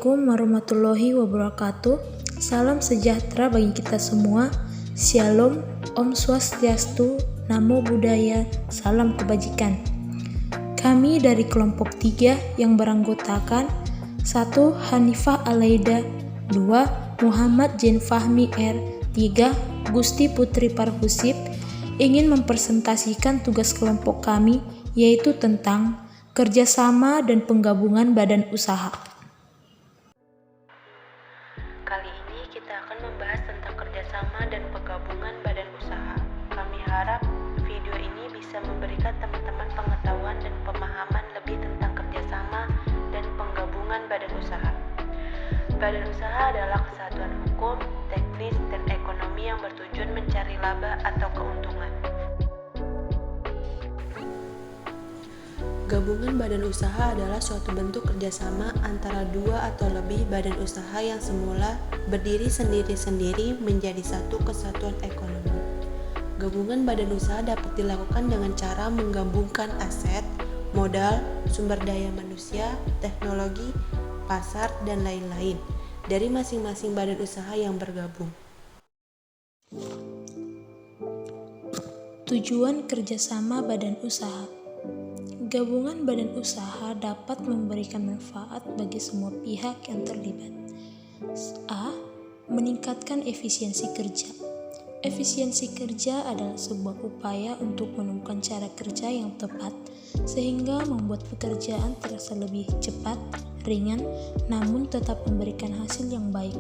Assalamualaikum warahmatullahi wabarakatuh. Salam sejahtera bagi kita semua. Shalom, Om Swastiastu, Namo Buddhaya, salam kebajikan. Kami dari kelompok 3 yang beranggotakan 1. Hanifah Alaida, 2. Muhammad Jen Fahmi R, 3. Gusti Putri Parhusip ingin mempresentasikan tugas kelompok kami, yaitu tentang kerjasama dan penggabungan badan usaha. Kali ini kita akan membahas tentang kerjasama dan penggabungan badan usaha. Kami harap video ini bisa memberikan teman-teman pengetahuan dan pemahaman lebih tentang kerjasama dan penggabungan badan usaha. Badan usaha adalah kesatuan hukum, teknis, dan ekonomi yang bertujuan mencari laba atau keuntungan. Gabungan badan usaha adalah suatu bentuk kerjasama antara dua atau lebih badan usaha yang semula berdiri sendiri-sendiri menjadi satu kesatuan ekonomi. Gabungan badan usaha dapat dilakukan dengan cara menggabungkan aset, modal, sumber daya manusia, teknologi, pasar, dan lain-lain dari masing-masing badan usaha yang bergabung. Tujuan kerjasama badan usaha. Gabungan badan usaha dapat memberikan manfaat bagi semua pihak yang terlibat. A. Meningkatkan efisiensi kerja. Efisiensi kerja adalah sebuah upaya untuk menemukan cara kerja yang tepat sehingga membuat pekerjaan terasa lebih cepat, ringan, namun tetap memberikan hasil yang baik.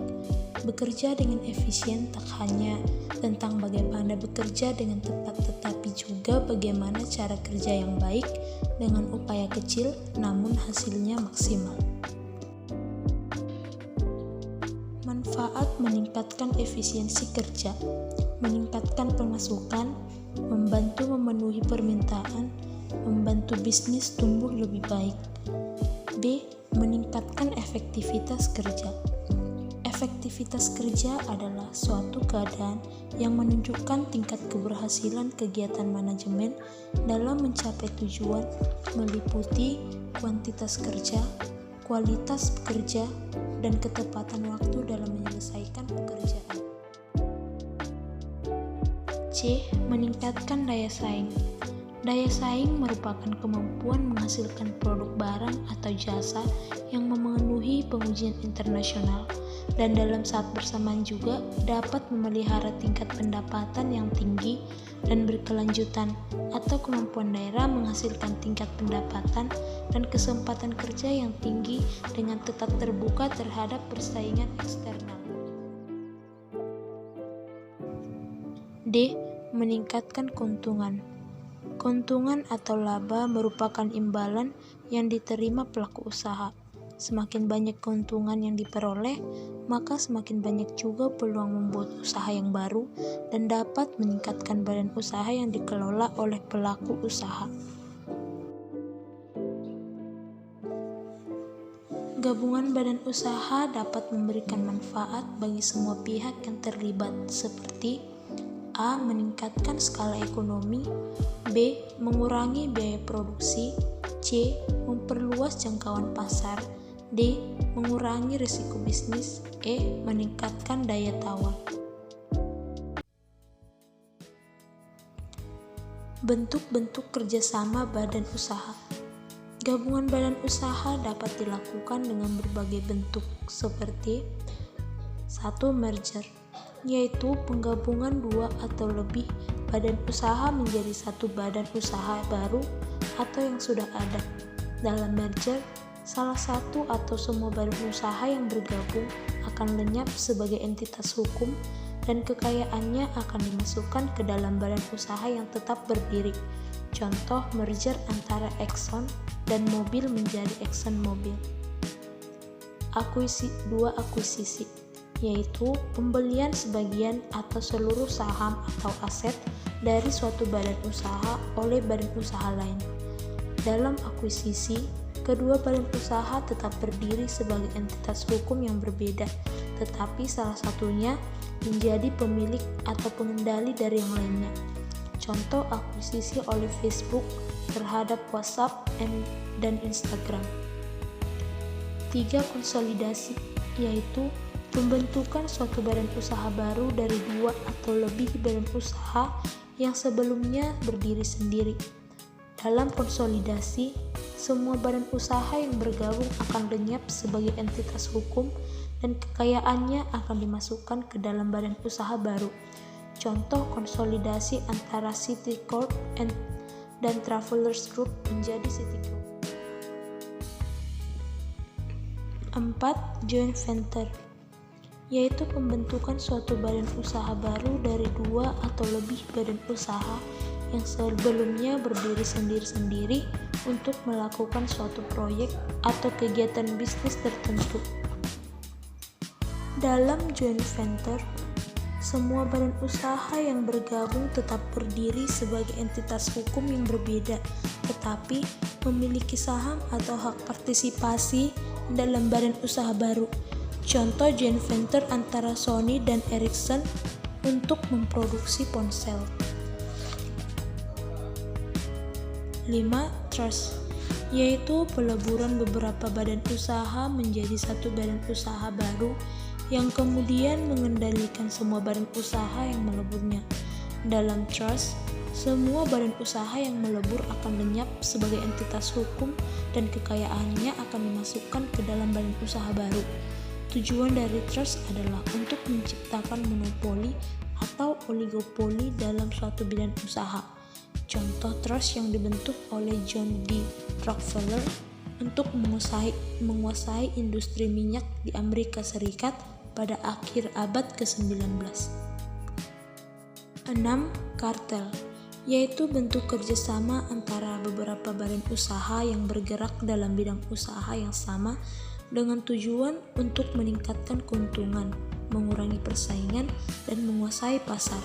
Bekerja dengan efisien tak hanya tentang bagaimana bekerja dengan tepat, tetapi juga bagaimana cara kerja yang baik dengan upaya kecil namun hasilnya maksimal. Manfaat meningkatkan efisiensi kerja, meningkatkan pemasukan, membantu memenuhi permintaan, membantu bisnis tumbuh lebih baik. B. Meningkatkan efektivitas kerja. Efektivitas kerja adalah suatu keadaan yang menunjukkan tingkat keberhasilan kegiatan manajemen dalam mencapai tujuan, meliputi kuantitas kerja, kualitas pekerja, dan ketepatan waktu dalam menyelesaikan pekerjaan. C. Meningkatkan daya saing. Daya saing merupakan kemampuan menghasilkan produk barang atau jasa yang memenuhi pengujian internasional dan dalam saat bersamaan juga dapat memelihara tingkat pendapatan yang tinggi dan berkelanjutan atau kemampuan daerah menghasilkan tingkat pendapatan dan kesempatan kerja yang tinggi dengan tetap terbuka terhadap persaingan eksternal. D. Meningkatkan keuntungan. Keuntungan atau laba merupakan imbalan yang diterima pelaku usaha. Semakin banyak keuntungan yang diperoleh, maka semakin banyak juga peluang membuat usaha yang baru dan dapat meningkatkan badan usaha yang dikelola oleh pelaku usaha. Gabungan badan usaha dapat memberikan manfaat bagi semua pihak yang terlibat seperti A. Meningkatkan skala ekonomi, B. Mengurangi biaya produksi, C. Memperluas jangkauan pasar, D. Mengurangi risiko bisnis, E. Meningkatkan daya tawar. Bentuk-bentuk kerjasama badan usaha. Gabungan badan usaha dapat dilakukan dengan berbagai bentuk seperti 1. Merger, yaitu penggabungan dua atau lebih badan usaha menjadi satu badan usaha baru atau yang sudah ada. Dalam merger, salah satu atau semua badan usaha yang bergabung akan lenyap sebagai entitas hukum dan kekayaannya akan dimasukkan ke dalam badan usaha yang tetap berdiri. Contoh merger antara Exxon dan Mobil menjadi Exxon Mobil. Akuisisi, yaitu pembelian sebagian atau seluruh saham atau aset dari suatu badan usaha oleh badan usaha lain. Dalam akuisisi, kedua badan usaha tetap berdiri sebagai entitas hukum yang berbeda, tetapi salah satunya menjadi pemilik atau pengendali dari yang lainnya. Contoh akuisisi oleh Facebook terhadap WhatsApp dan Instagram. Ketiga, konsolidasi, yaitu pembentukan suatu badan usaha baru dari 2 atau lebih badan usaha yang sebelumnya berdiri sendiri. Dalam konsolidasi, semua badan usaha yang bergabung akan lenyap sebagai entitas hukum dan kekayaannya akan dimasukkan ke dalam badan usaha baru. Contoh konsolidasi antara Citicorp dan Travelers Group menjadi Citigroup. 4. Joint venture, yaitu pembentukan suatu badan usaha baru dari 2 atau lebih badan usaha yang sebelumnya berdiri sendiri-sendiri untuk melakukan suatu proyek atau kegiatan bisnis tertentu. Dalam joint venture, semua badan usaha yang bergabung tetap berdiri sebagai entitas hukum yang berbeda, tetapi memiliki saham atau hak partisipasi dalam badan usaha baru. Contoh joint venture antara Sony dan Ericsson untuk memproduksi ponsel. 5. Trust, yaitu peleburan beberapa badan usaha menjadi satu badan usaha baru yang kemudian mengendalikan semua badan usaha yang meleburnya. Dalam trust, semua badan usaha yang melebur akan lenyap sebagai entitas hukum dan kekayaannya akan dimasukkan ke dalam badan usaha baru. Tujuan dari trust adalah untuk menciptakan monopoli atau oligopoli dalam suatu bidang usaha. Contoh trust yang dibentuk oleh John D. Rockefeller untuk menguasai industri minyak di Amerika Serikat pada akhir abad ke-19. 6. Kartel, yaitu bentuk kerjasama antara beberapa badan usaha yang bergerak dalam bidang usaha yang sama dengan tujuan untuk meningkatkan keuntungan, mengurangi persaingan, dan menguasai pasar.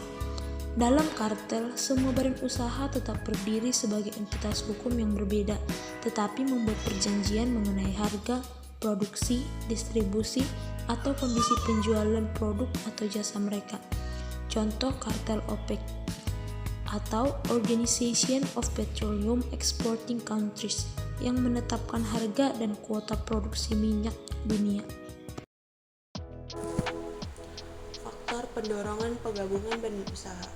Dalam kartel, semua badan usaha tetap berdiri sebagai entitas hukum yang berbeda, tetapi membuat perjanjian mengenai harga, produksi, distribusi, atau kondisi penjualan produk atau jasa mereka. Contoh kartel OPEC atau Organization of Petroleum Exporting Countries yang menetapkan harga dan kuota produksi minyak dunia. Faktor pendorongan penggabungan badan usaha.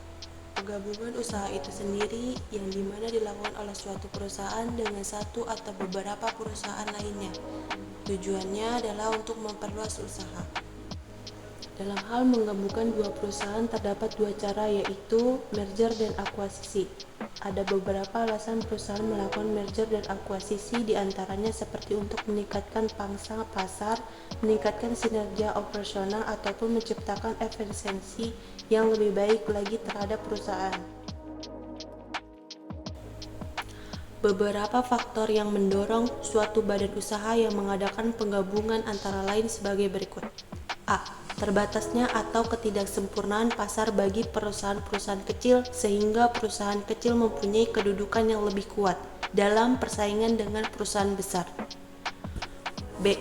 Penggabungan usaha itu sendiri yang dimana dilakukan oleh suatu perusahaan dengan satu atau beberapa perusahaan lainnya. Tujuannya adalah untuk memperluas usaha. Dalam hal menggabungkan dua perusahaan terdapat dua cara, yaitu merger dan akuisisi. Ada beberapa alasan perusahaan melakukan merger dan akuisisi, diantaranya seperti untuk meningkatkan pangsa pasar, meningkatkan kinerja operasional, ataupun menciptakan efisiensi yang lebih baik lagi terhadap perusahaan. Beberapa faktor yang mendorong suatu badan usaha yang mengadakan penggabungan antara lain sebagai berikut. A. Terbatasnya atau ketidaksempurnaan pasar bagi perusahaan-perusahaan kecil, sehingga perusahaan kecil mempunyai kedudukan yang lebih kuat dalam persaingan dengan perusahaan besar. B.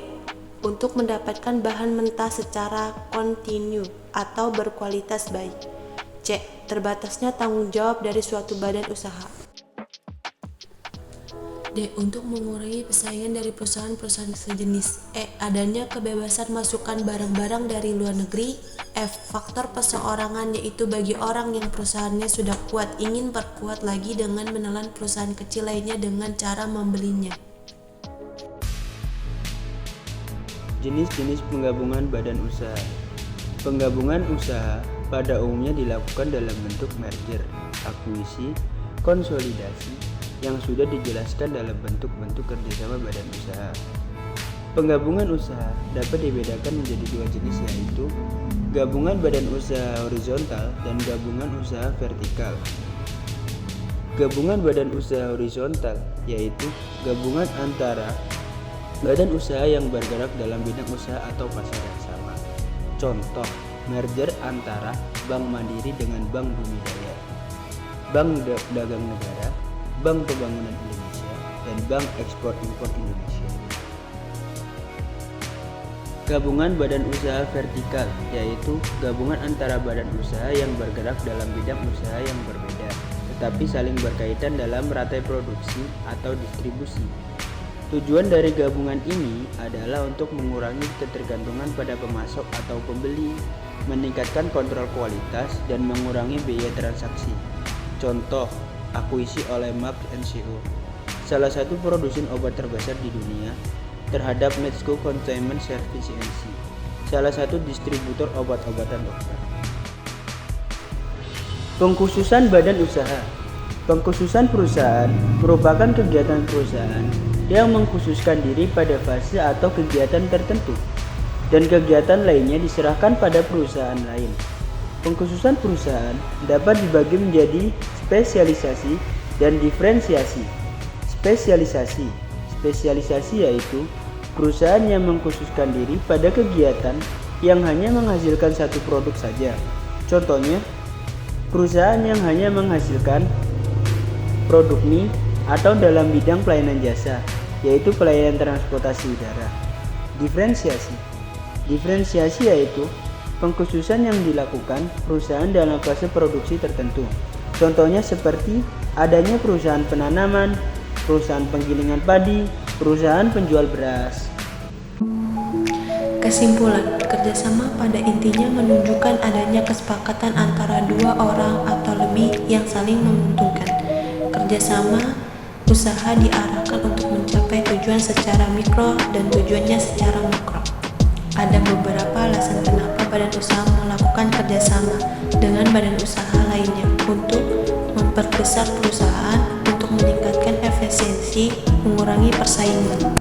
Untuk mendapatkan bahan mentah secara kontinu atau berkualitas baik. C. Terbatasnya tanggung jawab dari suatu badan usaha. D. Untuk mengurangi persaingan dari perusahaan-perusahaan sejenis. E. Adanya kebebasan masukkan barang-barang dari luar negeri. F. Faktor perseorangan, yaitu bagi orang yang perusahaannya sudah kuat ingin perkuat lagi dengan menelan perusahaan kecil lainnya dengan cara membelinya. Jenis-jenis penggabungan badan usaha. Penggabungan usaha pada umumnya dilakukan dalam bentuk merger, akuisisi, konsolidasi, yang sudah dijelaskan dalam bentuk-bentuk kerjasama badan usaha. Penggabungan usaha dapat dibedakan menjadi dua jenis, yaitu gabungan badan usaha horizontal dan gabungan usaha vertikal. Gabungan badan usaha horizontal yaitu gabungan antara badan usaha yang bergerak dalam bidang usaha atau pasar yang sama. Contoh, merger antara Bank Mandiri dengan Bank Bumi Daya, Bank Dagang Negara, Bank Pembangunan Indonesia, dan Bank Ekspor Impor Indonesia. Gabungan badan usaha vertikal yaitu gabungan antara badan usaha yang bergerak dalam bidang usaha yang berbeda, tetapi saling berkaitan dalam rantai produksi atau distribusi. Tujuan dari gabungan ini adalah untuk mengurangi ketergantungan pada pemasok atau pembeli, meningkatkan kontrol kualitas, dan mengurangi biaya transaksi. Contoh, akuisisi oleh Merck & Co., salah satu produsen obat terbesar di dunia, terhadap Medsco Containment Services Inc., salah satu distributor obat-obatan dokter. Pengkhususan badan usaha. Pengkhususan perusahaan merupakan kegiatan perusahaan yang mengkhususkan diri pada fase atau kegiatan tertentu, dan kegiatan lainnya diserahkan pada perusahaan lain. Pengkhususan perusahaan dapat dibagi menjadi spesialisasi dan diferensiasi. Spesialisasi yaitu perusahaan yang mengkhususkan diri pada kegiatan yang hanya menghasilkan satu produk saja. Contohnya, perusahaan yang hanya menghasilkan produk mie atau dalam bidang pelayanan jasa, yaitu pelayanan transportasi udara. Diferensiasi yaitu pengkhususan yang dilakukan perusahaan dalam fase produksi tertentu. Contohnya seperti adanya perusahaan penanaman, perusahaan penggilingan padi, perusahaan penjual beras. Kesimpulan, kerjasama pada intinya menunjukkan adanya kesepakatan antara dua orang atau lebih yang saling menguntungkan. Kerjasama usaha diarahkan untuk mencapai tujuan secara mikro dan tujuannya secara makro. Ada beberapa alasan kenapa badan usaha melakukan kerjasama dengan badan usaha lainnya untuk memperbesar perusahaan, untuk meningkatkan efisiensi, mengurangi persaingan.